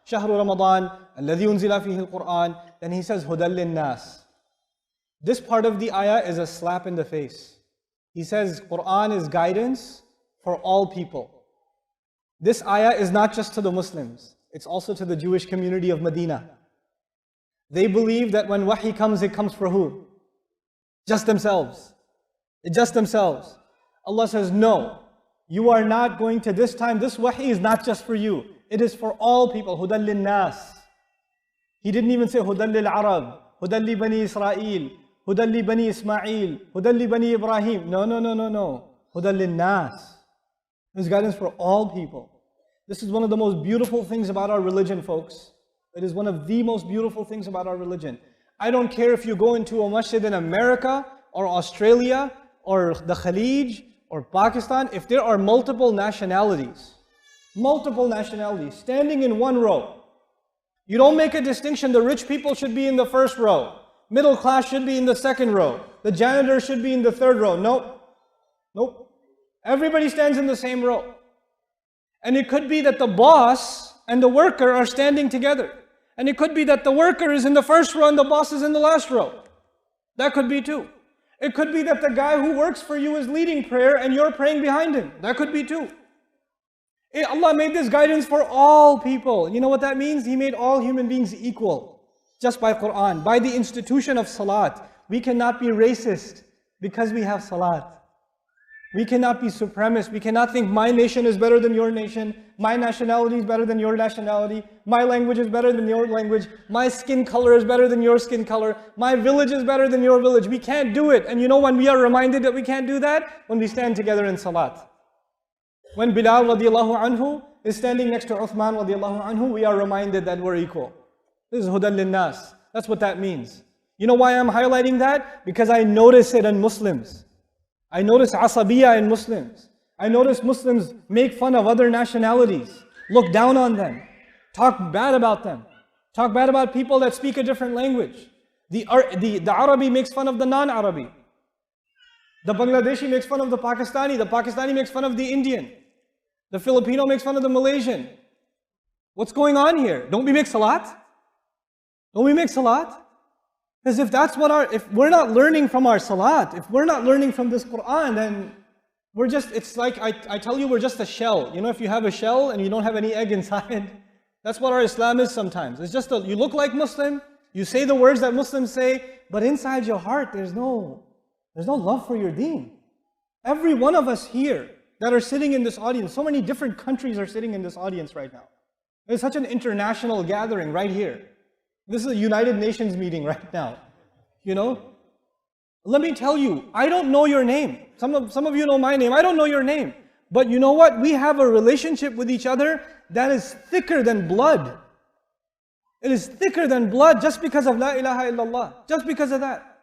شهر رمضان الذي أنزل فيه القرآن. Then he says هدى للناس. This part of the ayah is a slap in the face. He says Quran is guidance for all people. This ayah is not just to the Muslims, it's also to the Jewish community of Medina. They believe that when wahi comes, it comes for who? Just themselves. Just themselves. Allah says, no, you are not going to this time. This wahi is not just for you. It is for all people. Hudan lin nas. He didn't even say Hudan lil Arab, Hudan li Bani Israel, Hudan li Bani Ismail, Hudan li Bani Ibrahim. No. Hudan lin nas. This guidance for all people. This is one of the most beautiful things about our religion, folks. It is one of the most beautiful things about our religion. I don't care if you go into a masjid in America or Australia or the Khalij or Pakistan, if there are multiple nationalities standing in one row, you don't make a distinction. The rich people should be in the first row. Middle class should be in the second row. The janitor should be in the third row. Nope. Everybody stands in the same row. And it could be that the boss and the worker are standing together. And it could be that the worker is in the first row and the boss is in the last row. That could be too. It could be that the guy who works for you is leading prayer and you're praying behind him. That could be too. Allah made this guidance for all people. You know what that means? He made all human beings equal. Just by Quran, by the institution of Salat. We cannot be racist because we have Salat. We cannot be supremacist. We cannot think my nation is better than your nation. My nationality is better than your nationality. My language is better than your language. My skin color is better than your skin color. My village is better than your village. We can't do it. And you know when we are reminded that we can't do that? When we stand together in Salat. When Bilal radiallahu anhu is standing next to Uthman radiallahu anhu, we are reminded that we're equal. This is hudan linnas. That's what that means. You know why I'm highlighting that? Because I notice it in Muslims. I notice asabiyya in Muslims. I notice Muslims make fun of other nationalities, look down on them, talk bad about them, talk bad about people that speak a different language. The Arabi makes fun of the non-Arabi. The Bangladeshi makes fun of the Pakistani makes fun of the Indian. The Filipino makes fun of the Malaysian. What's going on here? Don't we make salat? Don't we make salat? Because if we're not learning from our salat, if we're not learning from this Quran, then it's like I tell you, we're just a shell. You know, if you have a shell and you don't have any egg inside, that's what our Islam is sometimes. It's just you look like Muslim, you say the words that Muslims say, but inside your heart, there's no love for your deen. Every one of us here that are sitting in this audience, so many different countries are sitting in this audience right now. It's such an international gathering right here. This is a United Nations meeting right now, you know? Let me tell you, I don't know your name. Some of you know my name. I don't know your name. But you know what? We have a relationship with each other that is thicker than blood. It is thicker than blood just because of La ilaha illallah. Just because of that.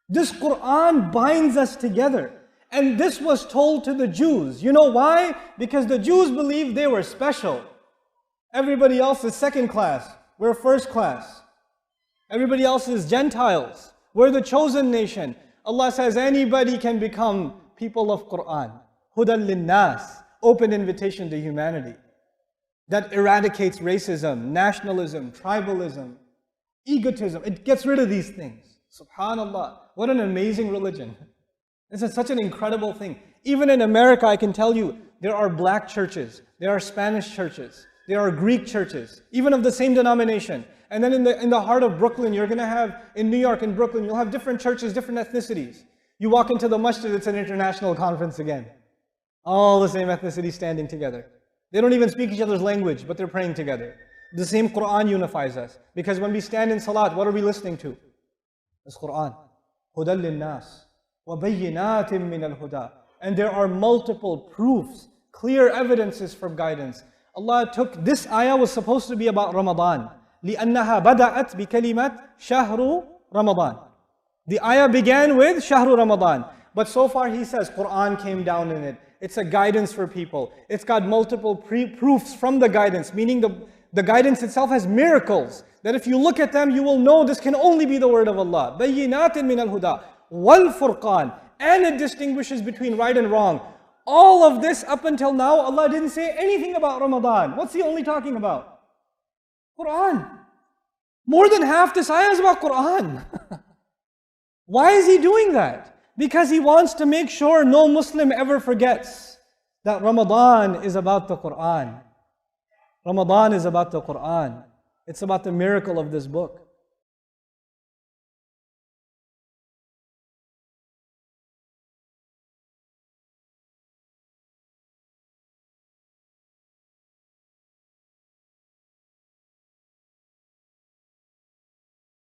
This Quran binds us together. And this was told to the Jews. You know why? Because the Jews believed they were special. Everybody else is second class. We're first class. Everybody else is Gentiles. We're the chosen nation. Allah says anybody can become people of Quran. Hudan linnas. Open invitation to humanity. That eradicates racism, nationalism, tribalism, egotism. It gets rid of these things. Subhanallah. What an amazing religion. This is such an incredible thing. Even in America, I can tell you, there are black churches. There are Spanish churches. There are Greek churches, even of the same denomination. And then in the heart of Brooklyn, you're going to have, in New York, in Brooklyn, you'll have different churches, different ethnicities. You walk into the masjid, it's an international conference again. All the same ethnicity standing together. They don't even speak each other's language, but they're praying together. The same Quran unifies us. Because when we stand in salat, what are we listening to? It's Quran. Hudan linnas. وَبَيِّنَاتٍ مِّنَ الْهُدَى. And there are multiple proofs, clear evidences for guidance. Allah took, this ayah was supposed to be about Ramadan. لِأَنَّهَا بَدَأَتْ بِكَلِمَةِ شَهْرُ Ramadan. The ayah began with Shahru Ramadan. But so far he says Quran came down in it. It's a guidance for people. It's got multiple proofs from the guidance, meaning the guidance itself has miracles. That if you look at them, you will know this can only be the word of Allah. بَيِّنَاتٍ مِّنَ الْهُدَى وَالْفُرْقَانِ. And it distinguishes between right and wrong. All of this up until now, Allah didn't say anything about Ramadan. What's He only talking about? Quran. More than half this ayah is about Quran. Why is he doing that? Because he wants to make sure no Muslim ever forgets that Ramadan is about the Quran. Ramadan is about the Quran. It's about the miracle of this book.